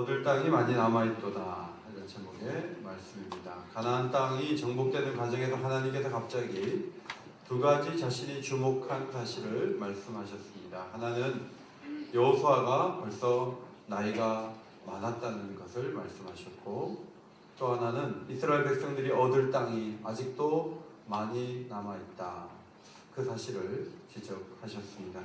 얻을 땅이 많이 남아있도다. 이런 제목의 말씀입니다. 가나안 땅이 정복되는 과정에서 하나님께서 갑자기 두 가지 자신이 주목한 사실을 말씀하셨습니다. 하나는 여호수아가 벌써 나이가 많았다는 것을 말씀하셨고, 또 하나는 이스라엘 백성들이 얻을 땅이 아직도 많이 남아있다. 그 사실을 지적하셨습니다.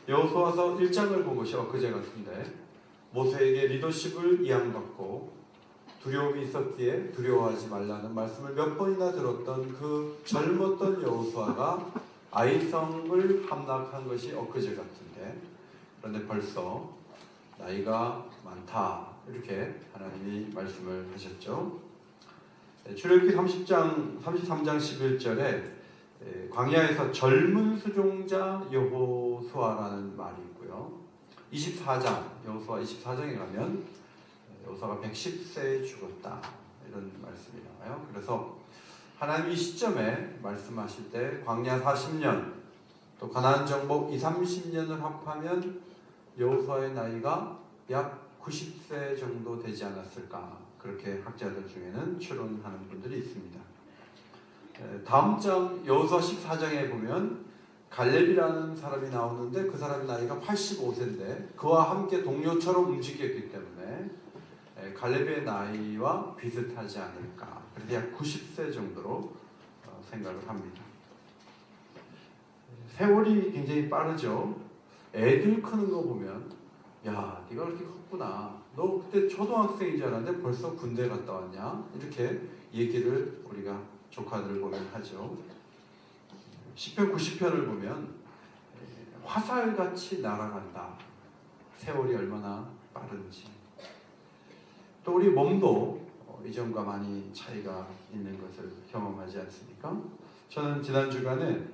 여호수아서 1장을 본 것이 엊그제 같은데, 모세에게 리더십을 이양받고 두려움이 있었기에 두려워하지 말라는 말씀을 몇 번이나 들었던 그 젊었던 여호수아가 아이성을 함락한 것이 엊그제 같은데, 그런데 벌써 나이가 많다, 이렇게 하나님이 말씀을 하셨죠. 출애굽기 33장 11절에 광야에서 젊은 수종자 여호수아라는 말이 있고요. 24장, 여호수아 24장에 가면 여호수아가 110세에 죽었다, 이런 말씀이 나와요. 그래서 하나님이 이 시점에 말씀하실 때 광야 40년, 또 가나안 정복 20-30년을 합하면 여호수아의 나이가 약 90세 정도 되지 않았을까, 그렇게 학자들 중에는 추론하는 분들이 있습니다. 다음 장 여호수아 14장에 보면 갈렙이라는 사람이 나오는데, 그 사람의 나이가 85세인데 그와 함께 동료처럼 움직였기 때문에 갈렙의 나이와 비슷하지 않을까, 그래서 약 90세 정도로 생각을 합니다. 세월이 굉장히 빠르죠. 애들 크는 거 보면, 야, 네가 그렇게 컸구나, 너 그때 초등학생인 줄 알았는데 벌써 군대 갔다 왔냐, 이렇게 얘기를 우리가 조카들을 보면 하죠. 시편 90편을 보면 화살같이 날아간다, 세월이 얼마나 빠른지. 또 우리 몸도 이전과 많이 차이가 있는 것을 경험하지 않습니까? 저는 지난 주간에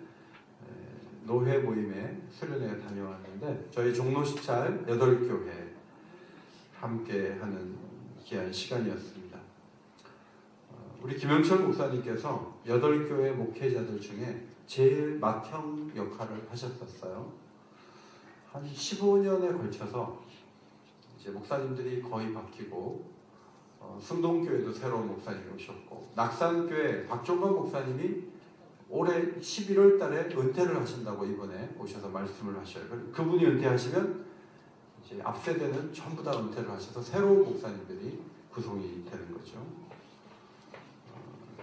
노회 모임에 수련회에 다녀왔는데, 저희 종로시찰 8교회 함께하는 귀한 시간이었습니다. 우리 김영철 목사님께서 8교회 목회자들 중에 제일 맏형 역할을 하셨었어요. 한 15년에 걸쳐서 이제 목사님들이 거의 바뀌고, 승동교회도 새로운 목사님이 오셨고, 낙산교회 박종관 목사님이 올해 11월 달에 은퇴를 하신다고 이번에 오셔서 말씀을 하셔요. 그분이 은퇴하시면 이제 앞세대는 전부 다 은퇴를 하셔서 새로운 목사님들이 구성이 되는 거죠.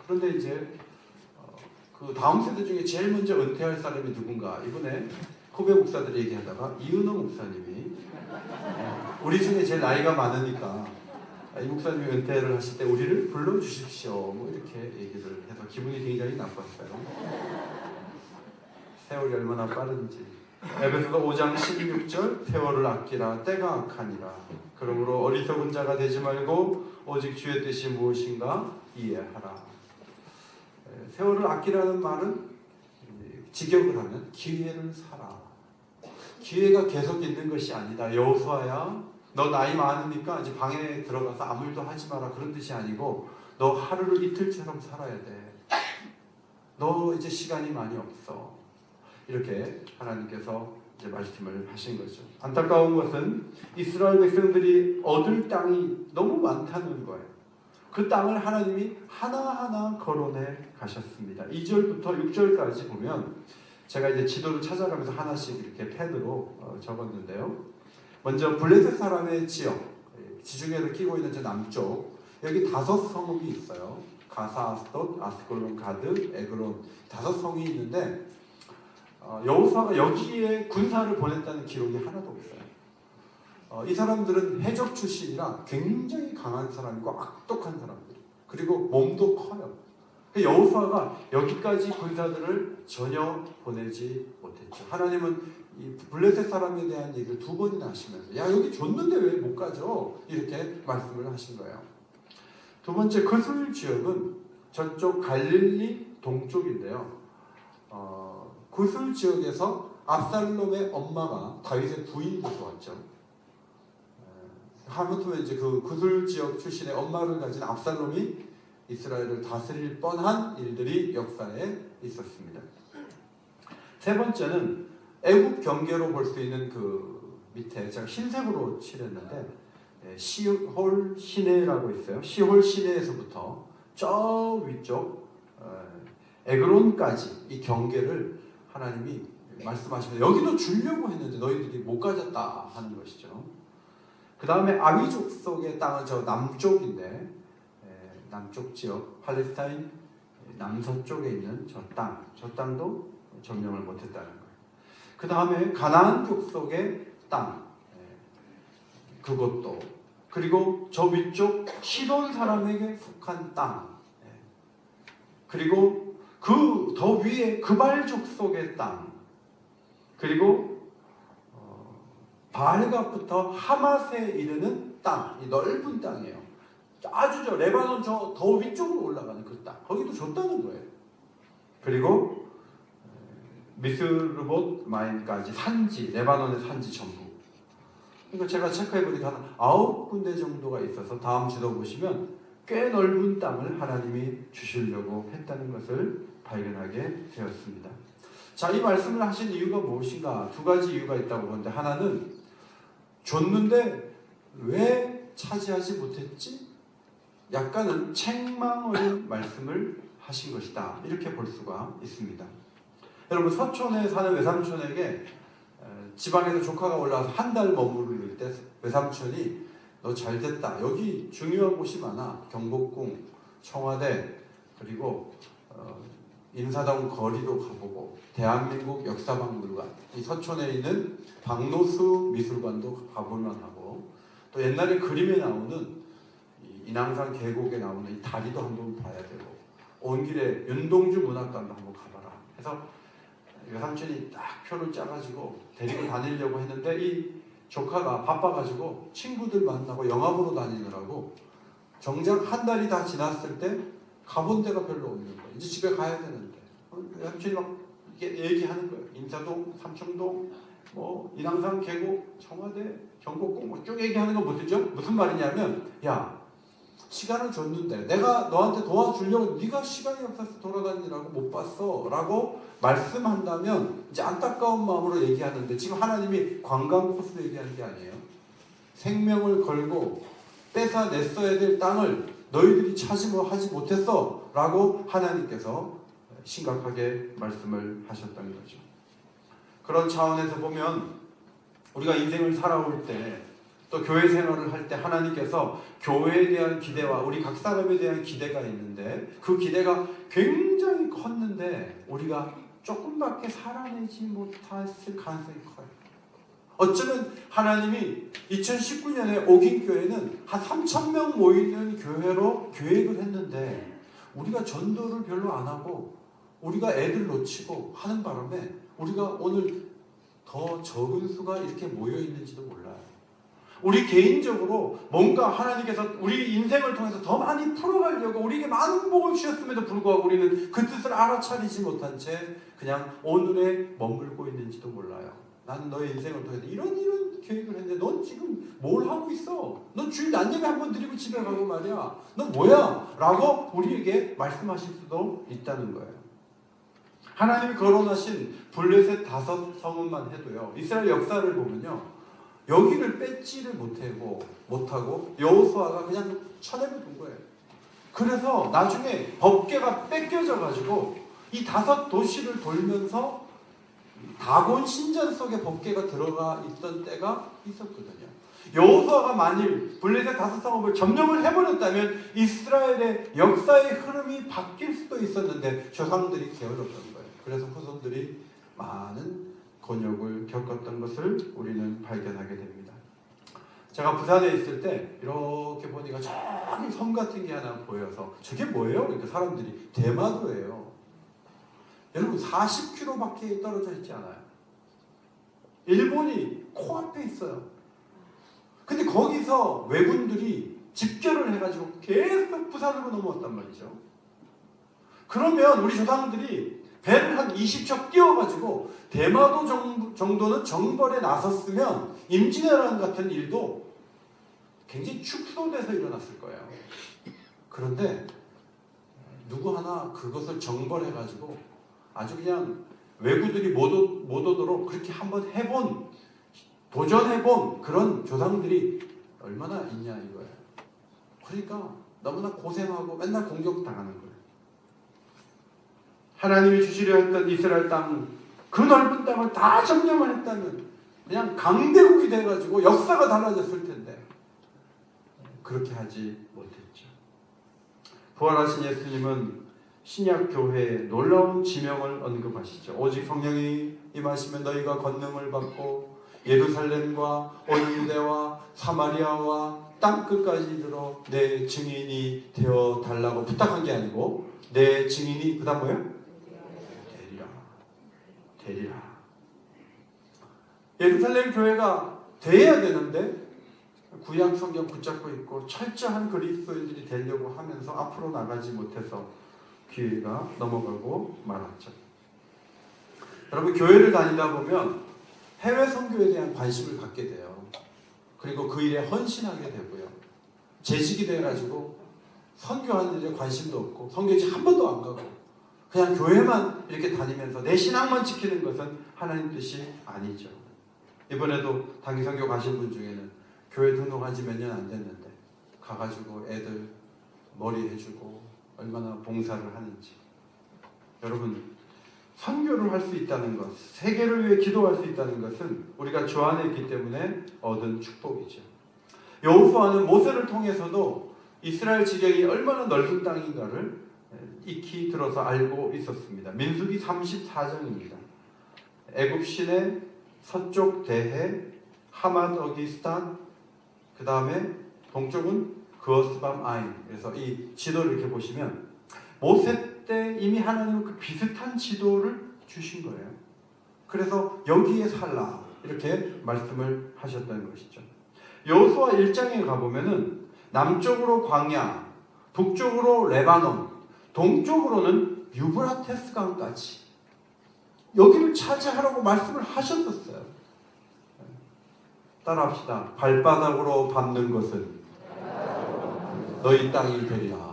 그런데 이제 그 다음 세대 중에 제일 먼저 은퇴할 사람이 누군가, 이번에 후배 목사들이 얘기하다가 이은호 목사님이 우리 중에 제일 나이가 많으니까 이 목사님이 은퇴를 하실 때 우리를 불러주십시오, 뭐 이렇게 얘기를 해서 기분이 굉장히 나빴어요. 세월이 얼마나 빠른지. 에베소서 5장 16절, 세월을 아끼라, 때가 악하니라. 그러므로 어리석은 자가 되지 말고 오직 주의 뜻이 무엇인가 이해하라. 세월을 아끼라는 말은 직역을 하면 기회를 사라. 기회가 계속 있는 것이 아니다. 여호수아야, 너 나이 많으니까 이제 방에 들어가서 아무 일도 하지 마라, 그런 뜻이 아니고, 너 하루를 이틀처럼 살아야 돼. 너 이제 시간이 많이 없어. 이렇게 하나님께서 이제 말씀을 하신 거죠. 안타까운 것은 이스라엘 백성들이 얻을 땅이 너무 많다는 거예요. 그 땅을 하나님이 하나하나 거론해 가셨습니다. 2절부터 6절까지 보면, 제가 이제 지도를 찾아가면서 하나씩 이렇게 펜으로 적었는데요. 먼저 블레셋 사람의 지역, 지중해를 끼고 있는 저 남쪽, 여기 5성읍이 있어요. 가사, 아스돗, 아스골론, 가드, 에그론, 5성이 있는데 여호수아가 여기에 군사를 보냈다는 기록이 하나도 없어요. 이 사람들은 해적 출신이라 굉장히 강한 사람이고 악독한 사람들, 그리고 몸도 커요. 여호수아가 여기까지 군사들을 전혀 보내지 못했죠. 하나님은 이 블레셋 사람에 대한 얘기를 2번이나 하시면서, 야, 여기 줬는데 왜 못 가죠? 이렇게 말씀을 하신 거예요. 두 번째, 그술 지역은 저쪽 갈릴리 동쪽인데요. 그술 지역에서 압살롬의 엄마가 다윗의 부인으로 좋았죠. 하마터면 이제 그 그술 지역 출신의 엄마를 가진 압살롬이 이스라엘을 다스릴 뻔한 일들이 역사에 있었습니다. 세 번째는 애국 경계로 볼 수 있는 그 밑에 제가 흰색으로 칠했는데 시홀 시내라고 있어요. 시홀 시내에서부터 저 위쪽 에그론까지 이 경계를 하나님이 말씀하시면서 여기도 주려고 했는데 너희들이 못 가졌다 하는 것이죠. 그 다음에 아위 족속의 땅은 저 남쪽인데 남쪽 지역 팔레스타인 남서쪽에 있는 저 땅도 점령을 못했다는 거예요. 그 다음에 가나안 족속의 땅 그것도, 그리고 저 위쪽 시돈 사람에게 속한 땅, 그리고 그 더 위에 그발 족속의 땅, 그리고 바알갓부터 하맛에 이르는 땅, 이 넓은 땅이에요. 아주 저 레바논 저 더 위쪽으로 올라가는 그 땅, 거기도 줬다는 거예요. 그리고 미스르봇 마임까지 산지, 레바논의 산지 전부. 그러니까 제가 체크해보니까 한 9군데 정도가 있어서 다음 지도 보시면 꽤 넓은 땅을 하나님이 주시려고 했다는 것을 발견하게 되었습니다. 자, 이 말씀을 하신 이유가 무엇인가? 두 가지 이유가 있다고 보는데, 하나는 줬는데 왜 차지하지 못했지? 약간은 책망의 말씀을 하신 것이다, 이렇게 볼 수가 있습니다. 여러분, 서촌에 사는 외삼촌에게 지방에서 조카가 올라와서 한 달 머무를 때 외삼촌이 너 잘됐다, 여기 중요한 곳이 많아, 경복궁, 청와대, 그리고 인사동 거리도 가보고 대한민국 역사박물관, 이 서촌에 있는 박노수 미술관도 가볼만 하고, 또 옛날에 그림에 나오는 인왕산 계곡에 나오는 이 다리도 한번 봐야 되고, 온 길에 윤동주 문학관도 한번 가봐라 해서 외삼촌이 딱 표를 짜가지고 데리고 다니려고 했는데, 이 조카가 바빠가지고 친구들 만나고 영화 보러 다니느라고 정작 한 달이 다 지났을 때 가본 데가 별로 없는 거예요. 이제 집에 가야 되는데 외삼촌이 막 얘기하는 거예요. 인사동, 삼청동, 뭐 인왕산 계곡, 청와대, 경복궁 뭐 쭉 얘기하는 거 뭐죠? 무슨 말이냐면, 야, 시간을 줬는데 내가 너한테 도와주려고 네가 시간이 없어서 돌아다니라고 못 봤어 라고 말씀한다면 이제 안타까운 마음으로 얘기하는데, 지금 하나님이 관광 코스로 얘기하는 게 아니에요. 생명을 걸고 뺏어냈어야 될 땅을 너희들이 차지하지 못했어 라고 하나님께서 심각하게 말씀을 하셨다는 거죠. 그런 차원에서 보면 우리가 인생을 살아올 때, 또 교회 생활을 할 때 하나님께서 교회에 대한 기대와 우리 각 사람에 대한 기대가 있는데, 그 기대가 굉장히 컸는데 우리가 조금밖에 살아내지 못했을 가능성이 커요. 어쩌면 하나님이 2019년에 오긴교회는 한 3,000명 모이는 교회로 계획을 했는데, 우리가 전도를 별로 안 하고 우리가 애들 놓치고 하는 바람에 우리가 오늘 더 적은 수가 이렇게 모여 있는지도 몰라요. 우리 개인적으로 뭔가 하나님께서 우리 인생을 통해서 더 많이 풀어가려고 우리에게 많은 복을 주셨음에도 불구하고 우리는 그 뜻을 알아차리지 못한 채 그냥 오늘에 머물고 있는지도 몰라요. 나는 너의 인생을 통해서 이런 계획을 했는데 넌 지금 뭘 하고 있어? 넌 주일 낮예배 한번 드리고 집에 가고 말이야. 넌 뭐야? 라고 우리에게 말씀하실 수도 있다는 거예요. 하나님이 거론하신 블레셋 5성읍만 해도요, 이스라엘 역사를 보면요, 여기를 뺏지를 못하고 여호수아가 그냥 쳐내버린 거예요. 그래서 나중에 법궤가 뺏겨져 가지고 이 5도시를 돌면서 다곤 신전 속에 법궤가 들어가 있던 때가 있었거든요. 여호수아가 만일 블레셋 5성읍을 점령을 해버렸다면 이스라엘의 역사의 흐름이 바뀔 수도 있었는데 조상들이 게을렀던 거예요. 그래서 후손들이 많은 곤욕을 겪었던 것을 우리는 발견하게 됩니다. 제가 부산에 있을 때 이렇게 보니까 저기 섬 같은 게 하나 보여서 저게 뭐예요? 그러니까 사람들이 대마도예요. 여러분 40km밖에 떨어져 있지 않아요. 일본이 코앞에 있어요. 근데 거기서 왜군들이 집결을 해가지고 계속 부산으로 넘어왔단 말이죠. 그러면 우리 조상들이 배를 한 20척 띄워가지고 대마도 정도는 정벌에 나섰으면 임진왜란 같은 일도 굉장히 축소돼서 일어났을 거예요. 그런데 누구 하나 그것을 정벌해가지고 아주 그냥 왜구들이 못 오도록 그렇게 한번 도전해본 그런 조상들이 얼마나 있냐 이거예요. 그러니까 너무나 고생하고 맨날 공격당하는 거예요. 하나님이 주시려 했던 이스라엘 땅, 그 넓은 땅을 다 점령을 했다면 그냥 강대국이 돼가지고 역사가 달라졌을 텐데 그렇게 하지 못했죠. 부활하신 예수님은 신약교회의 놀라운 지명을 언급하시죠. 오직 성령이 임하시면 너희가 권능을 받고 예루살렘과 온 유대와 사마리아와 땅끝까지 이르러 내 증인이 되어 달라고 부탁한 게 아니고 내 증인이 그 다음 뭐예요? 되리라. 예루살렘 교회가 돼야 되는데 구약 성경 붙잡고 있고 철저한 그리스도인들이 되려고 하면서 앞으로 나가지 못해서 기회가 넘어가고 말았죠. 여러분, 교회를 다니다 보면 해외 선교에 대한 관심을 갖게 돼요. 그리고 그 일에 헌신하게 되고요. 재직이 돼가지고 선교하는 일에 관심도 없고 선교지 한 번도 안 가고 그냥 교회만 이렇게 다니면서 내 신앙만 지키는 것은 하나님 뜻이 아니죠. 이번에도 단기선교 가신 분 중에는 교회 등록한 지 몇 년 안 됐는데 가가지고 애들 머리 해주고 얼마나 봉사를 하는지. 여러분, 선교를 할 수 있다는 것, 세계를 위해 기도할 수 있다는 것은 우리가 주 안에 있기 때문에 얻은 축복이죠. 여호수아는 모세를 통해서도 이스라엘 지경이 얼마나 넓은 땅인가를 익히 들어서 알고 있었습니다. 민수기 34장입니다. 애굽 시내 서쪽 대해 하맛 어기스탄, 그 다음에 동쪽은 그어스밤 아인. 그래서 이 지도를 이렇게 보시면 모세 때 이미 하나님은 그 비슷한 지도를 주신 거예요. 그래서 여기에 살라 이렇게 말씀을 하셨다는 것이죠. 여호수아 1장에 가보면은 남쪽으로 광야, 북쪽으로 레바논, 동쪽으로는 유브라테스 강까지 여기를 차지하라고 말씀을 하셨었어요. 따라합시다. 발바닥으로 밟는 것은 너희 땅이 되리라.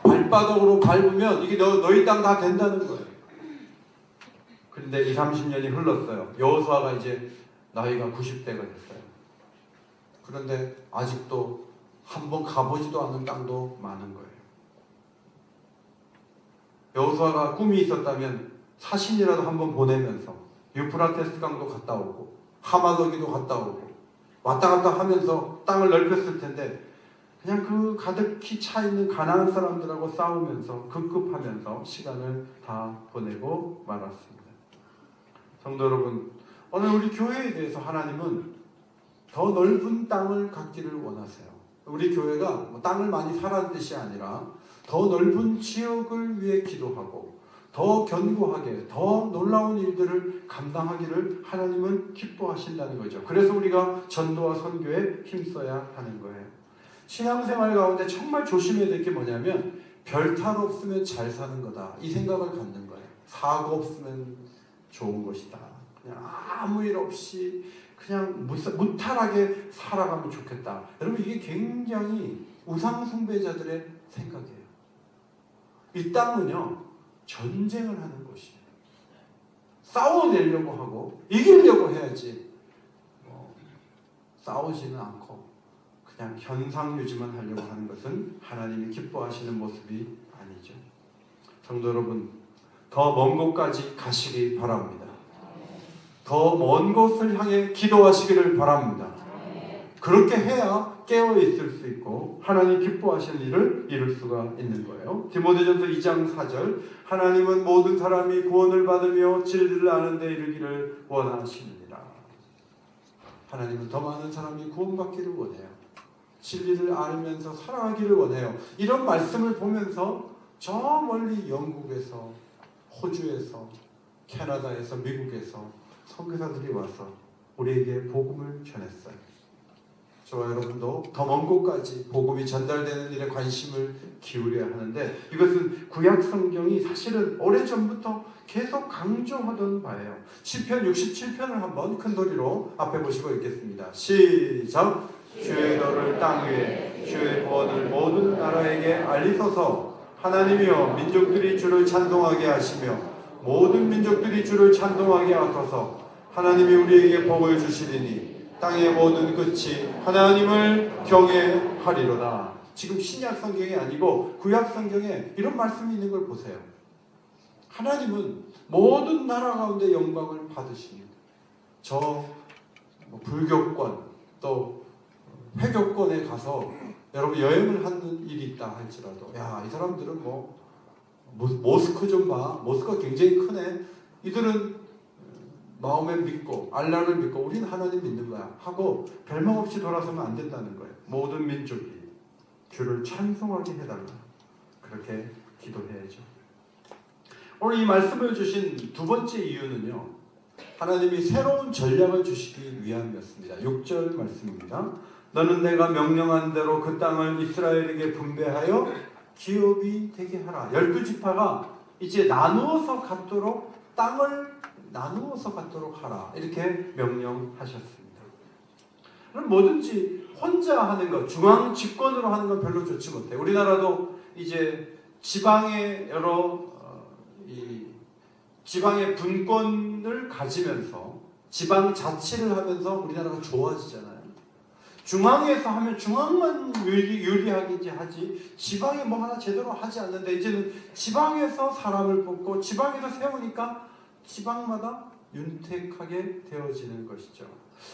발바닥으로 밟으면 이게 너희 땅 다 된다는 거예요. 그런데 20, 30년이 흘렀어요. 여호수아가 이제 나이가 90대가 됐어요. 그런데 아직도 한번 가보지도 않은 땅도 많은 거예요. 여호수아가 꿈이 있었다면 사신이라도 한번 보내면서 유프라테스 강도 갔다 오고 하마더기도 갔다 오고 왔다 갔다 하면서 땅을 넓혔을 텐데 그냥 그 가득히 차 있는 가나안 사람들하고 싸우면서 급급하면서 시간을 다 보내고 말았습니다. 성도 여러분, 오늘 우리 교회에 대해서 하나님은 더 넓은 땅을 갖기를 원하세요. 우리 교회가 뭐 땅을 많이 사라는 뜻이 아니라 더 넓은 지역을 위해 기도하고 더 견고하게 더 놀라운 일들을 감당하기를 하나님은 기뻐하신다는 거죠. 그래서 우리가 전도와 선교에 힘써야 하는 거예요. 신앙생활 가운데 정말 조심해야 될 게 뭐냐면 별탈 없으면 잘 사는 거다, 이 생각을 갖는 거예요. 사고 없으면 좋은 것이다. 그냥 아무 일 없이 그냥 무탈하게 살아가면 좋겠다. 여러분, 이게 굉장히 우상 숭배자들의 생각이에요. 이 땅은요, 전쟁을 하는 곳이에요. 싸워내려고 하고 이기려고 해야지 싸우지는 않고 그냥 현상 유지만 하려고 하는 것은 하나님이 기뻐하시는 모습이 아니죠. 성도 여러분, 더 먼 곳까지 가시기 바랍니다. 더 먼 곳을 향해 기도하시기를 바랍니다. 그렇게 해야 깨어있을 수 있고 하나님 기뻐하시는 일을 이룰 수가 있는 거예요. 디모데전서 2장 4절, 하나님은 모든 사람이 구원을 받으며 진리를 아는 데 이르기를 원하시느니라. 하나님은 더 많은 사람이 구원받기를 원해요. 진리를 알면서 살아가기를 원해요. 이런 말씀을 보면서 저 멀리 영국에서, 호주에서, 캐나다에서, 미국에서 선교사들이 와서 우리에게 복음을 전했어요. 저와 여러분도 더 먼 곳까지 복음이 전달되는 일에 관심을 기울여야 하는데, 이것은 구약 성경이 사실은 오래전부터 계속 강조하던 바예요. 시편 67편을 한번 큰 소리로 앞에 보시고 읽겠습니다. 시작! 주의 도를 땅 위에, 주의 구원을 모든 나라에게 알리소서. 하나님이여, 민족들이 주를 찬송하게 하시며 모든 민족들이 주를 찬송하게 하소서. 하나님이 우리에게 복을 주시리니 땅의 모든 끝이 하나님을 경외하리로다. 지금 신약 성경이 아니고 구약 성경에 이런 말씀이 있는 걸 보세요. 하나님은 모든 나라 가운데 영광을 받으십니다. 저 불교권 또 회교권에 가서 여러분 여행을 하는 일이 있다 할지라도 야, 이 사람들은 모스크 좀 봐. 모스크가 굉장히 크네. 이들은 마음에 믿고 알라를 믿고 우리는 하나님 믿는 거야 하고 별망 없이 돌아서면 안 된다는 거예요. 모든 민족이 주를 찬송하게 해달라. 그렇게 기도해야죠. 오늘 이 말씀을 주신 두 번째 이유는요, 하나님이 새로운 전략을 주시기 위함이었습니다. 6절 말씀입니다. 너는 내가 명령한 대로 그 땅을 이스라엘에게 분배하여 기업이 되게 하라. 12지파가 이제 나누어서 갖도록 땅을 나누어서 갖도록 하라. 이렇게 명령하셨습니다. 그럼 뭐든지 혼자 하는 것, 중앙 집권으로 하는 건 별로 좋지 못해요. 우리나라도 이제 지방의 여러 지방의 분권을 가지면서 지방 자치를 하면서 우리나라가 좋아지잖아요. 중앙에서 하면 중앙만 유리하게 하지 지방이 뭐 하나 제대로 하지 않는데 이제는 지방에서 사람을 뽑고 지방에서 세우니까 지방마다 윤택하게 되어지는 것이죠.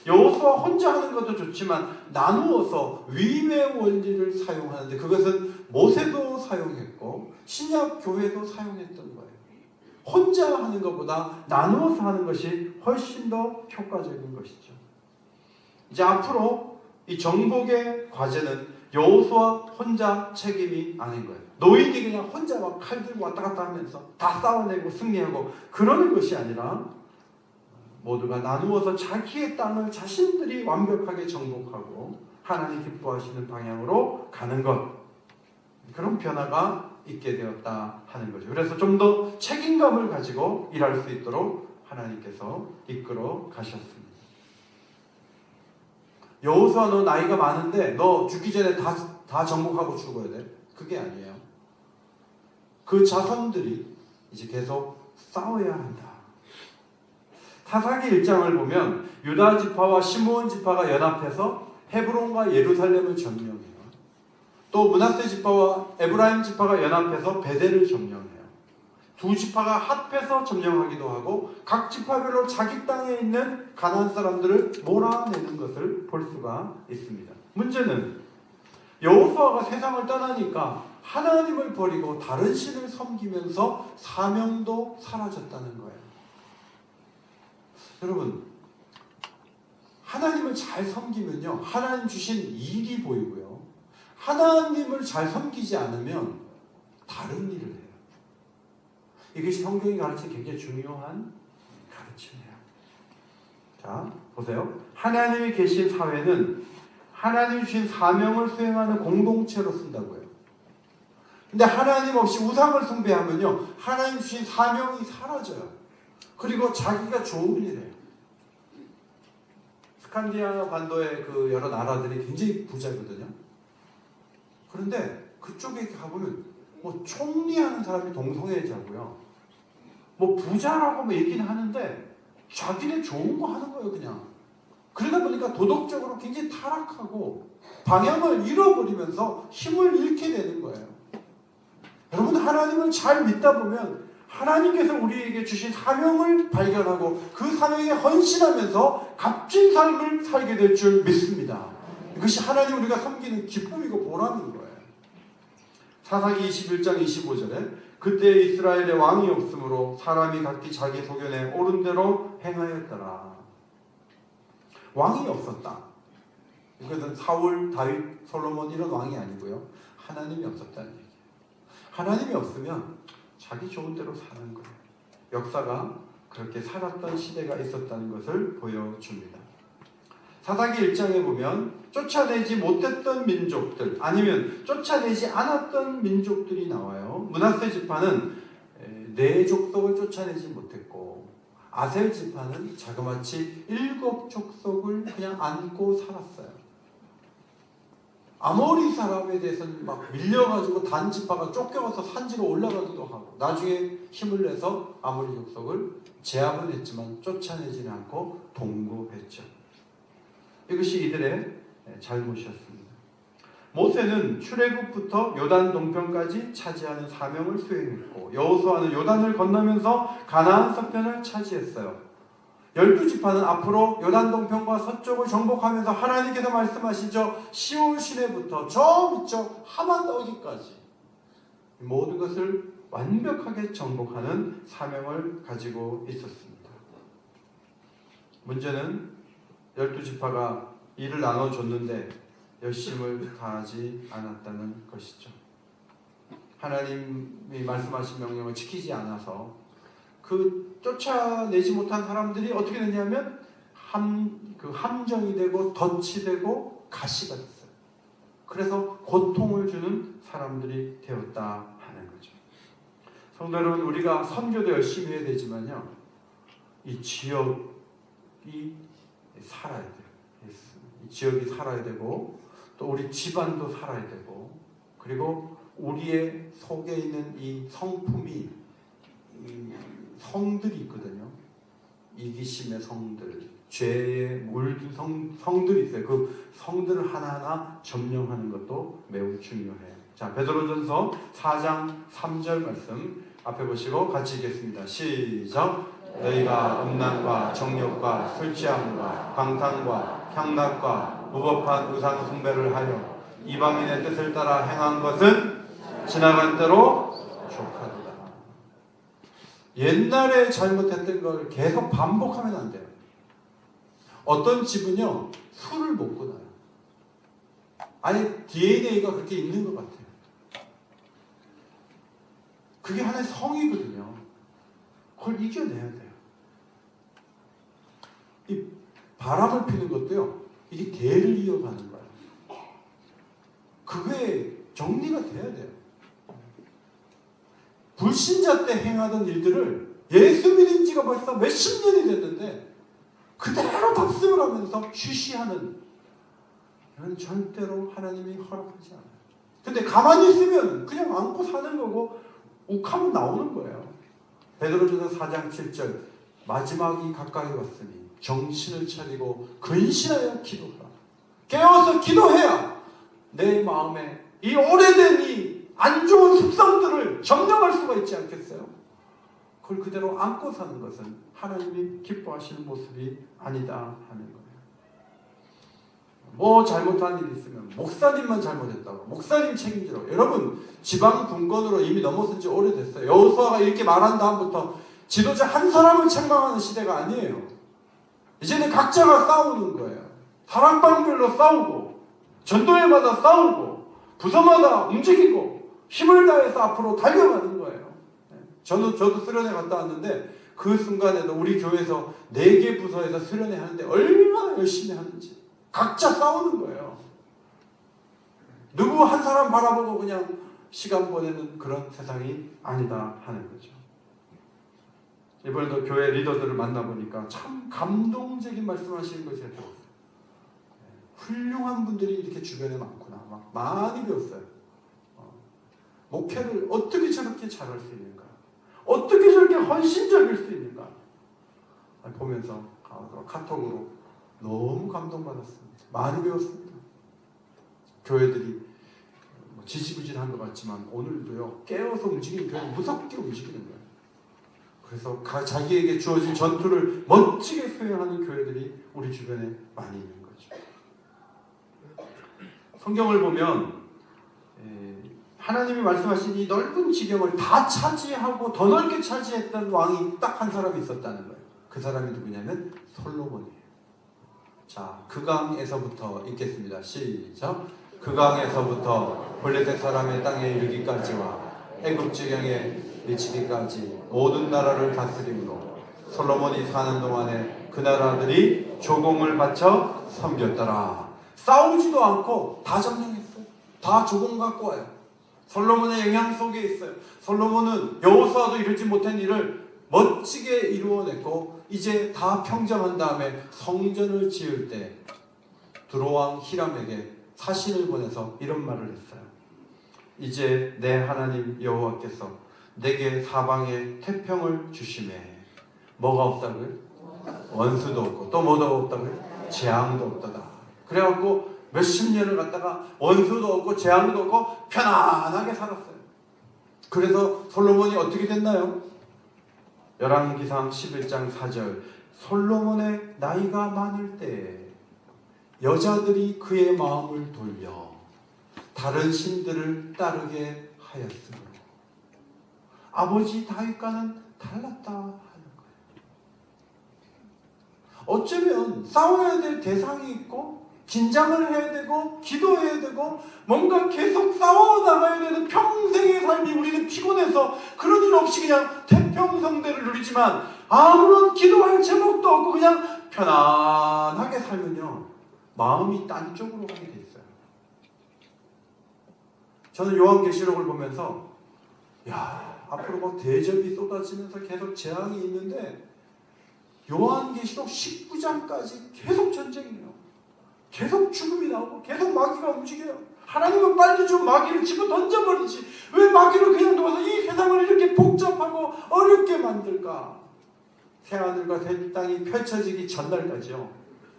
여호수아 혼자 하는 것도 좋지만 나누어서 위임의 원리를 사용하는데 그것은 모세도 사용했고 신약 교회도 사용했던 거예요. 혼자 하는 것보다 나누어서 하는 것이 훨씬 더 효과적인 것이죠. 이제 앞으로 이 정복의 과제는 여호수아 혼자 책임이 아닌 거예요. 노인이 그냥 혼자 막 칼 들고 왔다 갔다 하면서 다 싸워내고 승리하고 그러는 것이 아니라 모두가 나누어서 자기의 땅을 자신들이 완벽하게 정복하고 하나님 기뻐하시는 방향으로 가는 것, 그런 변화가 있게 되었다 하는 거죠. 그래서 좀 더 책임감을 가지고 일할 수 있도록 하나님께서 이끌어 가셨습니다. 여호수아 너 나이가 많은데 너 죽기 전에 다 정복하고 죽어야 돼? 그게 아니에요. 그 자손들이 이제 계속 싸워야 한다. 사사기 1장을 보면 유다 지파와 시므온 지파가 연합해서 헤브론과 예루살렘을 점령해요. 또 므낫세 지파와 에브라임 지파가 연합해서 베델을 점령해요. 두 지파가 합해서 점령하기도 하고 각 지파별로 자기 땅에 있는 가나안 사람들을 몰아내는 것을 볼 수가 있습니다. 문제는 여호수아가 세상을 떠나니까 하나님을 버리고 다른 신을 섬기면서 사명도 사라졌다는 거예요. 여러분, 하나님을 잘 섬기면요, 하나님 주신 일이 보이고요, 하나님을 잘 섬기지 않으면 다른 일을 해요. 이것이 성경이 가르치는 굉장히 중요한 가르침이에요. 자, 보세요. 하나님이 계신 사회는 하나님이 주신 사명을 수행하는 공동체로 쓴다고요. 근데 하나님 없이 우상을 숭배하면요, 하나님 주신 사명이 사라져요. 그리고 자기가 좋은 일이에요. 스칸디나비아 반도의 그 여러 나라들이 굉장히 부자거든요. 그런데 그쪽에 가보면 뭐 총리하는 사람이 동성애자고요. 뭐 부자라고 뭐 얘기는 하는데 자기네 좋은 거 하는 거예요, 그냥. 그러다 보니까 도덕적으로 굉장히 타락하고 방향을 잃어버리면서 힘을 잃게 되는 거예요. 여러분, 하나님을 잘 믿다 보면 하나님께서 우리에게 주신 사명을 발견하고 그 사명에 헌신하면서 값진 삶을 살게 될 줄 믿습니다. 이것이 하나님 우리가 섬기는 기쁨이고 보람인 거예요. 사사기 21장 25절에 그때 이스라엘에 왕이 없으므로 사람이 각기 자기 소견에 옳은 대로 행하였더라. 왕이 없었다. 이것은 사울, 다윗, 솔로몬 이런 왕이 아니고요, 하나님이 없었다는 얘기예요. 하나님이 없으면 자기 좋은 대로 사는 거예요. 역사가 그렇게 살았던 시대가 있었다는 것을 보여줍니다. 사사기 1장에 보면 쫓아내지 못했던 민족들, 아니면 쫓아내지 않았던 민족들이 나와요. 므낫세 지파는 네 족속을 쫓아내지 못했고, 아셀 지파는 자그마치 7 족속을 그냥 안고 살았어요. 아모리 사람에 대해서는 막 밀려가지고 단 지파가 쫓겨가서 산지로 올라가기도 하고, 나중에 힘을 내서 아모리 족속을 제압은 했지만 쫓아내지는 않고 동거했죠. 이것이 이들의 잘못이었습니다. 모세는 출애굽부터 요단 동편까지 차지하는 사명을 수행했고 여호수아는 요단을 건너면서 가나안 서편을 차지했어요. 12지파는 앞으로 요단 동편과 서쪽을 정복하면서 하나님께서 말씀하시죠. 시온 시내부터 저 위쪽 하만 어디까지 모든 것을 완벽하게 정복하는 사명을 가지고 있었습니다. 문제는 12지파가 일을 나눠줬는데 열심을 다하지 않았다는 것이죠. 하나님이 말씀하신 명령을 지키지 않아서 그 쫓아내지 못한 사람들이 어떻게 됐냐면 함정이 되고 덫이 되고 가시가 됐어요. 그래서 고통을 주는 사람들이 되었다 하는 거죠. 성도 여러분, 우리가 선교도 열심히 해야 되지만요, 이 지역이 살아야 돼요. 이 지역이 살아야 되고 또 우리 집안도 살아야 되고 그리고 우리의 속에 있는 이 성품이 성들이 있거든요. 이기심의 성들, 죄에 물든 성들이 있어요. 그 성들을 하나하나 점령하는 것도 매우 중요해요. 자, 베드로전서 4장 3절 말씀 앞에 보시고 같이 읽겠습니다. 시작. 너희가 음란과 정욕과 술 취함과 방탕과 향락과 무법한 우상 숭배를 하여 이방인의 뜻을 따라 행한 것은 지나간 대로 족하도다. 옛날에 잘못했던 걸 계속 반복하면 안 돼요. 어떤 집은요, 술을 못 끊어요. 아예 DNA가 그렇게 있는 것 같아요. 그게 하나의 성이거든요. 그걸 이겨내야 돼요. 이 바람을 피는 것도요, 이게 대를 이어가는 거예요. 그게 정리가 돼야 돼요. 불신자 때 행하던 일들을 예수 믿은 지가 벌써 몇십 년이 됐는데 그대로 답습을 하면서 쉬쉬하는, 이건 절대로 하나님이 허락하지 않아요. 근데 가만히 있으면 그냥 안고 사는 거고 욱하면 나오는 거예요. 베드로전서 4장 7절 마지막이 가까이 왔으니 정신을 차리고 근신하여 기도하라. 깨어서 기도해야 내 마음에 이 오래된 이 안 좋은 습성들을 점령할 수가 있지 않겠어요? 그걸 그대로 안고 사는 것은 하나님이 기뻐하시는 모습이 아니다 하는 거예요. 뭐 잘못한 일이 있으면 목사님만 잘못했다고, 목사님 책임지라고. 여러분, 지방 분권으로 이미 넘어선 지 오래됐어요. 여호수아가 이렇게 말한 다음부터 지도자 한 사람을 책망하는 시대가 아니에요. 이제는 각자가 싸우는 거예요. 사랑방별로 싸우고 전도회마다 싸우고 부서마다 움직이고 힘을 다해서 앞으로 달려가는 거예요. 저도 수련회 갔다 왔는데 그 순간에도 우리 교회에서 4개 부서에서 수련회 하는데 얼마나 열심히 하는지 각자 싸우는 거예요. 누구 한 사람 바라보고 그냥 시간 보내는 그런 세상이 아니다 하는 거죠. 이번에도 교회 리더들을 만나보니까 참 감동적인 말씀하시는 것이 들었어요. 훌륭한 분들이 이렇게 주변에 많구나. 막 많이 배웠어요. 목회를 어떻게 저렇게 잘할 수 있는가? 어떻게 저렇게 헌신적일 수 있는가? 보면서 카톡으로 너무 감동받았습니다. 많이 배웠습니다. 교회들이 지지부진한 것 같지만 오늘도요, 깨어서 움직이는 교회는 무섭게 움직이는 거예요. 그래서 자기에게 주어진 전투를 멋지게 수행하는 교회들이 우리 주변에 많이 있는 거죠. 성경을 보면 하나님이 말씀하신 이 넓은 지경을 다 차지하고 더 넓게 차지했던 왕이 딱 한 사람이 있었다는 거예요. 그 사람이 누구냐면 솔로몬이에요. 자, 그 강에서부터 읽겠습니다. 시작. 그 강에서부터 블레셋 사람의 땅에 이르기까지와 애굽 지경에 미치기까지 모든 나라를 다스림으로 솔로몬이 사는 동안에 그 나라들이 조공을 바쳐 섬겼더라. 싸우지도 않고 다 점령했어요. 다 조공 갖고 와요. 솔로몬의 영향 속에 있어요. 솔로몬은 여호수아도 이루지 못한 일을 멋지게 이루어냈고 이제 다 평정한 다음에 성전을 지을 때 두로왕 히람에게 사신을 보내서 이런 말을 했어요. 이제 내 하나님 여호와께서 내게 사방에 태평을 주시매. 뭐가 없다고요? 원수도 없고 또 뭐도 없다고요? 재앙도 없다다. 그래갖고 몇십 년을 갖다가 원수도 없고 재앙도 없고 편안하게 살았어요. 그래서 솔로몬이 어떻게 됐나요? 열왕기상 11장 4절 솔로몬의 나이가 많을 때 여자들이 그의 마음을 돌려 다른 신들을 따르게 하였으므로 아버지 다윗과는 달랐다 하는 거예요. 어쩌면 싸워야 될 대상이 있고 긴장을 해야 되고 기도해야 되고 뭔가 계속 싸워나가야 되는 평생의 삶이 우리는 피곤해서 그런 일 없이 그냥 태평성대를 누리지만 아무런 기도할 제목도 없고 그냥 편안하게 살면요 마음이 딴 쪽으로 가게 돼 있어요. 저는 요한계시록을 보면서 앞으로 막 대접이 쏟아지면서 계속 재앙이 있는데 요한계시록 19장까지 계속 전쟁이에요. 계속 죽음이 나오고 계속 마귀가 움직여요. 하나님은 빨리 좀 마귀를 집어 던져버리지 왜 마귀를 그냥 둬서 이 세상을 이렇게 복잡하고 어렵게 만들까? 새하늘과 새 땅이 펼쳐지기 전날까지요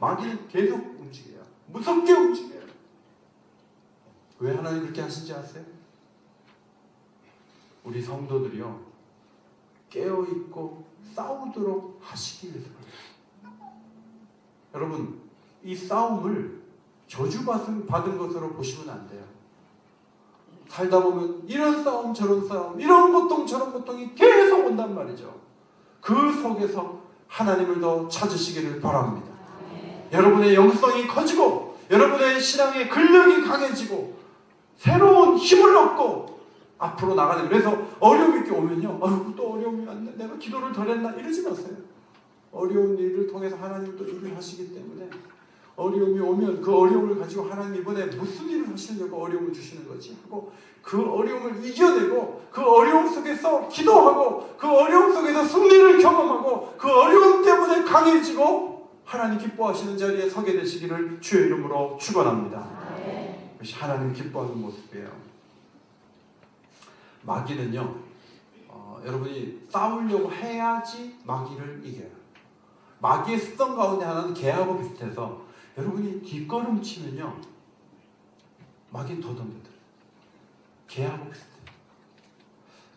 마귀는 계속 움직여요. 무섭게 움직여요. 왜 하나님 그렇게 하신지 아세요? 우리 성도들이요 깨어있고 싸우도록 하시기 위해서 그래요. 여러분 이 싸움을 저주받은 것으로 보시면 안 돼요. 살다 보면 이런 싸움 저런 싸움 이런 고통 저런 고통이 계속 온단 말이죠. 그 속에서 하나님을 더 찾으시기를 바랍니다. 여러분의 영성이 커지고 여러분의 신앙의 근력이 강해지고 새로운 힘을 얻고 앞으로 나가는 그래서 어려움이 이렇게 오면요 아이고 또 어려움이 왔네 내가 기도를 덜 했나 이러지 마세요. 어려운 일을 통해서 하나님은 또 일을 하시기 때문에 어려움이 오면 그 어려움을 가지고 하나님 이번에 무슨 일을 하시려고 어려움을 주시는 거지 하고 그 어려움을 이겨내고 그 어려움 속에서 기도하고 그 어려움 속에서 승리를 경험하고 그 어려움 때문에 강해지고 하나님 기뻐하시는 자리에 서게 되시기를 주의 이름으로 축원합니다. 그것이 하나님 기뻐하는 모습이에요. 마귀는요 여러분이 싸우려고 해야지 마귀를 이겨요. 마귀의 습성 가운데 하나는 개하고 비슷해서 여러분이 뒷걸음치면요 마귀는 더 덤벼들어요. 개하고 비슷해요.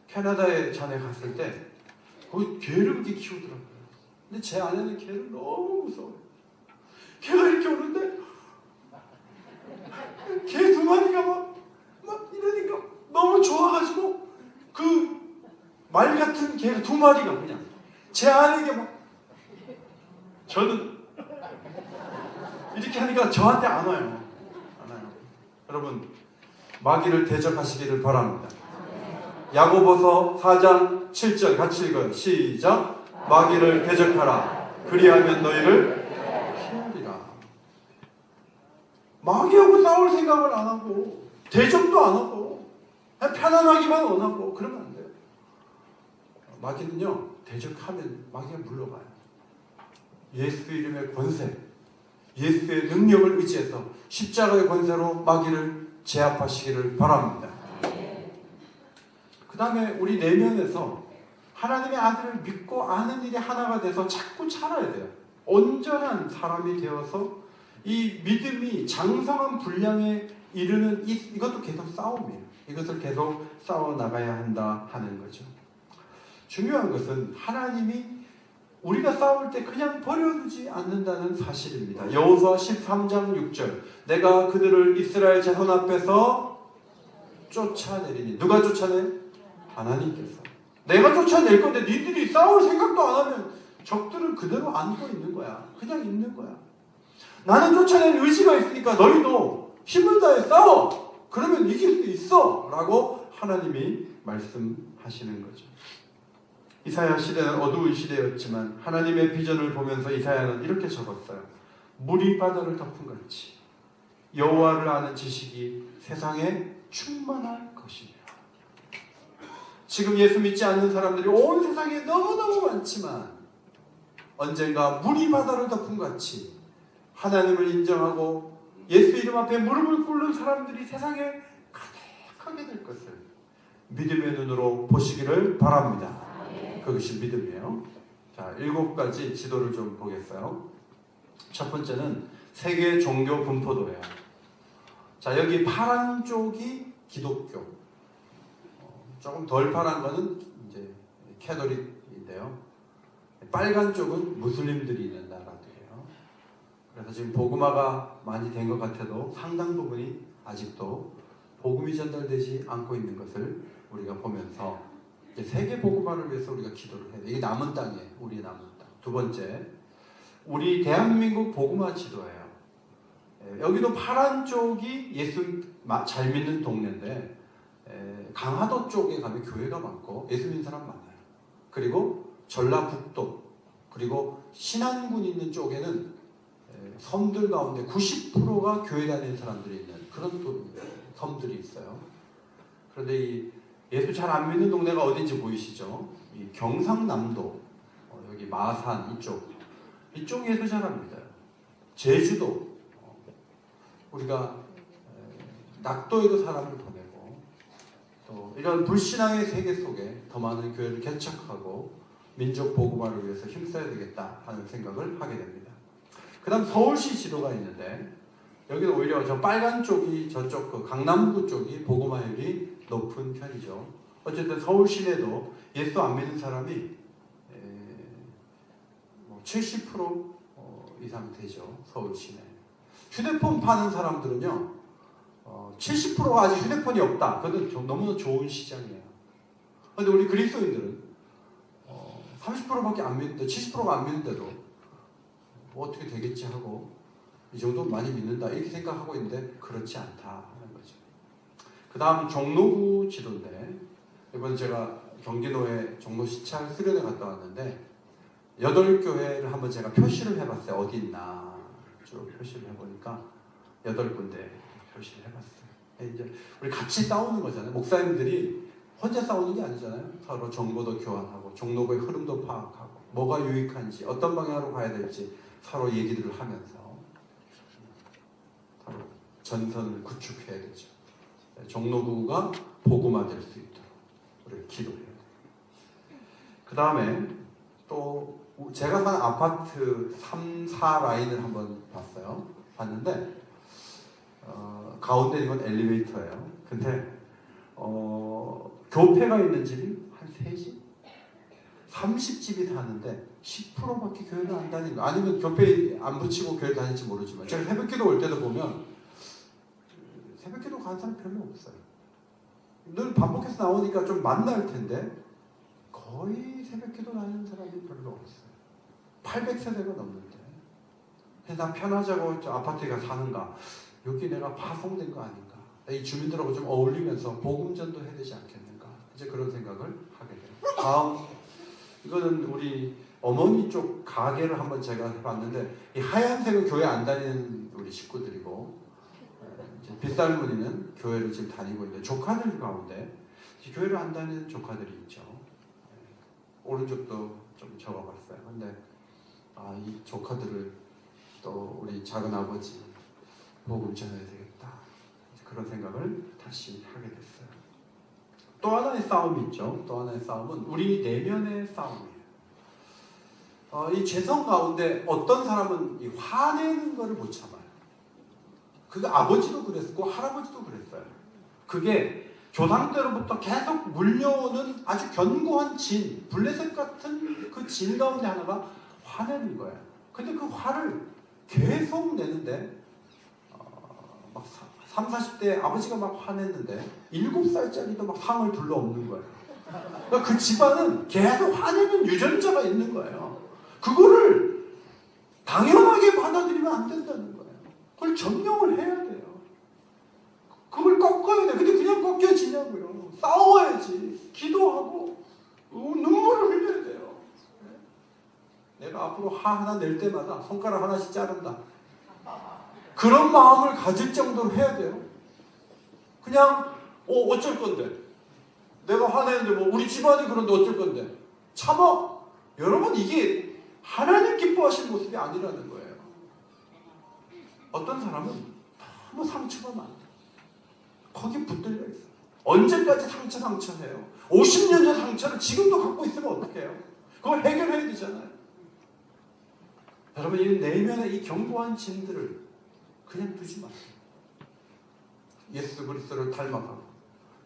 캐나다에 전에 갔을 때 거기 개를 이렇게 키우더라고요. 근데 제 아내는 개를 너무 무서워요. 개가 이렇게 오는데 개 두 마리가 막 이러니까 너무 좋아가지고 그 말 같은 개 두 마리가 그냥 제 아내에게 막 저는 이렇게 하니까 저한테 안 와요. 여러분 마귀를 대적하시기를 바랍니다. 야고보서 4장 7절 같이 읽어요. 시작. 마귀를 대적하라. 그리하면 너희를 피하리라. 마귀하고 싸울 생각을 안 하고 대적도 안 하고 그냥 편안하기만 원하고 그러면 안 돼요. 마귀는요 대적하면 마귀가 물러가요. 예수 이름의 권세 예수의 능력을 의지해서 십자가의 권세로 마귀를 제압하시기를 바랍니다. 그 다음에 우리 내면에서 하나님의 아들을 믿고 아는 일이 하나가 돼서 자꾸 살아야 돼요. 온전한 사람이 되어서 이 믿음이 장성한 분량에 이르는 이것도 계속 싸움이에요. 이것을 계속 싸워나가야 한다 하는 거죠. 중요한 것은 하나님이 우리가 싸울 때 그냥 버려두지 않는다는 사실입니다. 여호수아 13장 6절 내가 그들을 이스라엘 자손 앞에서 쫓아내리니 누가 쫓아내? 하나님께서. 내가 쫓아낼 건데 니들이 싸울 생각도 안 하면 적들은 그대로 안고 있는 거야. 그냥 있는 거야. 나는 쫓아낼 의지가 있으니까 너희도 힘을 다해 싸워. 그러면 이길 수 있어 라고 하나님이 말씀하시는 거죠. 이사야 시대는 어두운 시대였지만 하나님의 비전을 보면서 이사야는 이렇게 적었어요. 물이 바다를 덮은 같이 여호와를 아는 지식이 세상에 충만할 것이며. 지금 예수 믿지 않는 사람들이 온 세상에 너무너무 많지만 언젠가 물이 바다를 덮은 같이 하나님을 인정하고 예수 이름 앞에 무릎을 꿇는 사람들이 세상에 가득하게 될 것을 믿음의 눈으로 보시기를 바랍니다. 그것이 믿음이에요. 자, 7가지 지도를 좀 보겠어요. 첫 번째는 세계 종교 분포도예요. 자, 여기 파란 쪽이 기독교, 조금 덜 파란 거는 이제 캐톨릭인데요. 빨간 쪽은 무슬림들이 있는 나라들이에요. 그래서 지금 복음화가 많이 된 것 같아도 상당 부분이 아직도 복음이 전달되지 않고 있는 것을 우리가 보면서 세계 복음화를 위해서 우리가 기도를 해야 돼요. 이게 남은 땅이에요. 우리 남은 땅. 두 번째, 우리 대한민국 복음화 지도예요. 여기도 파란 쪽이 예수 잘 믿는 동네인데 강화도 쪽에 가면 교회가 많고 예수 믿는 사람 많아요. 그리고 전라북도 그리고 신안군 있는 쪽에는 섬들 가운데 90%가 교회 다니는 사람들이 있는 그런 섬들이 있어요. 그런데 이 예수 잘 안 믿는 동네가 어딘지 보이시죠? 이 경상남도, 여기 마산 이쪽 예수 잘 안 믿어요. 제주도, 우리가 낙도에도 사람을 보내고 또 이런 불신앙의 세계 속에 더 많은 교회를 개척하고 민족 복음화를 위해서 힘써야 되겠다 하는 생각을 하게 됩니다. 그 다음 서울시 지도가 있는데 여기는 오히려 저 빨간 쪽이 저쪽 그 강남구 쪽이 복음화율이 높은 편이죠. 어쨌든 서울 시내도 예수 안 믿는 사람이 70% 이상 되죠. 서울 시내. 휴대폰 파는 사람들은요 70%가 아직 휴대폰이 없다. 그건 너무나 좋은 시장이에요. 그런데 우리 그리스도인들은 30%밖에 안 믿는데 70%가 안 믿는데도 뭐 어떻게 되겠지 하고 이 정도 많이 믿는다 이렇게 생각하고 있는데 그렇지 않다 하는 거죠. 그 다음 종로구 지도인데 이번에 제가 경기도에 종로 시찰 수련회 갔다 왔는데 8교회를 한번 제가 표시를 해봤어요. 어디 있나 쭉 표시를 해보니까 8군데 표시를 해봤어요. 이제 우리 같이 싸우는 거잖아요. 목사님들이 혼자 싸우는 게 아니잖아요. 서로 정보도 교환하고 종로구의 흐름도 파악하고 뭐가 유익한지 어떤 방향으로 가야 될지 서로 얘기들을 하면서 서로 전선을 구축해야 되죠. 종로구가 복음화될 수 있도록 우리가 기도해야 돼요. 그 다음에 또 제가 사는 아파트 3, 4 라인을 한번 봤는데 가운데 이건 엘리베이터예요. 근데 교회가 있는 집이 한 3집? 30집이 사는데 10%밖에 교회를 안 다니는 거. 아니면 교회 안 붙이고 교회 다닐지 모르지만 제가 새벽기도 올 때도 보면 새벽기도 가는 사람 별로 없어요. 늘 반복해서 나오니까 좀 만날 텐데 거의 새벽기도 다니는 사람이 별로 없어요. 800세대가 넘는데 나 편하자고 저 아파트에 가서 사는가 여기 내가 파송된 거 아닌가 이 주민들하고 좀 어울리면서 복음전도 해야 되지 않겠는가 이제 그런 생각을 하게 돼요. 다음 이거는 우리 어머니 쪽 가게를 한번 제가 해봤는데 이 하얀색은 교회 안 다니는 우리 식구들이고 빗살무늬는 교회를 지금 다니고 있는데 조카들 가운데 교회를 안 다니는 조카들이 있죠. 오른쪽도 좀 적어봤어요. 근데 이 조카들을 또 우리 작은 아버지 복음 전해야 되겠다 그런 생각을 다시 하게 됐어요. 또 하나의 싸움이 있죠. 또 하나의 싸움은 우리 내면의 싸움이에요. 이 죄성 가운데 어떤 사람은 이 화내는 것을 못 참아요. 그게 아버지도 그랬고 할아버지도 그랬어요. 그게 조상 때로부터 계속 물려오는 아주 견고한 진, 블레셋 같은 그 진 가운데 하나가 화내는 거예요. 근데 그 화를 계속 내는데 막 3, 40대 아버지가 막 화냈는데 7살짜리도 막 상을 둘러엎는 거예요. 그러니까 그 집안은 계속 화내는 유전자가 있는 거예요. 그거를 당연하게 받아들이면 안 된다는 거예요. 그걸 점령을 해야 돼요. 그걸 꺾어야 돼. 근데 그냥 꺾여지냐고요. 싸워야지. 기도하고 눈물을 흘려야 돼요. 내가 앞으로 화 하나 낼 때마다 손가락 하나씩 자른다. 그런 마음을 가질 정도로 해야 돼요. 그냥 어쩔 건데. 내가 화내는데 뭐 우리 집안이 그런데 어쩔 건데. 참아. 여러분 이게 하나님 기뻐하시는 모습이 아니라는 거예요. 어떤 사람은 너무 상처가 많아요. 거기 붙들려 있어요. 언제까지 상처해요. 50년 전 상처를 지금도 갖고 있으면 어떡해요? 그걸 해결해야 되잖아요. 여러분 이 내면의 이 견고한 짐들을 그냥 두지 마세요. 예수 그리스도를 닮아가고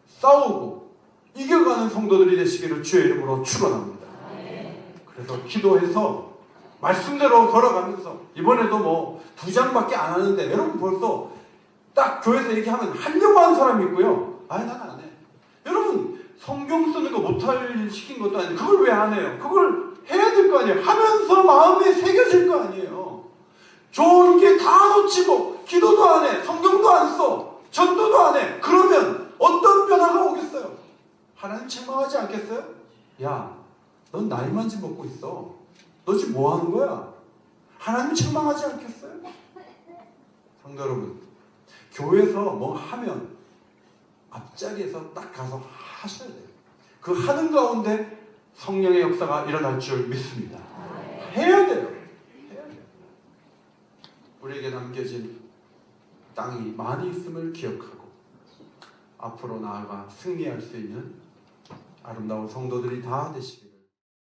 싸우고 이겨가는 성도들이 되시기를 주의 이름으로 축원합니다. 그래서 기도해서 말씀대로 걸어가면서 이번에도 뭐 2장밖에 안 하는데 여러분 벌써 딱 교회에서 얘기하면 하려고 하는 사람이 있고요. 아니 난 안 해. 여러분 성경 쓰는 거 못할 시킨 것도 아닌데 그걸 왜 안 해요? 그걸 해야 될 거 아니에요. 하면서 마음에 새겨질 거 아니에요. 좋은 게 다 놓치고 기도도 안 해. 성경도 안 써. 전도도 안 해. 그러면 어떤 변화가 오겠어요? 하나님 책망하지 않겠어요? 야, 넌 나이만 좀 먹고 있어. 너 지금 뭐 하는 거야? 하나님 책망하지 않겠어요? 성도 여러분, 교회에서 뭐 하면 앞자리에서 딱 가서 하셔야 돼요. 그 하는 가운데 성령의 역사가 일어날 줄 믿습니다. 해야 돼요. 해야 돼요. 우리에게 남겨진 땅이 많이 있음을 기억하고 앞으로 나아가 승리할 수 있는 아름다운 성도들이 다 되시길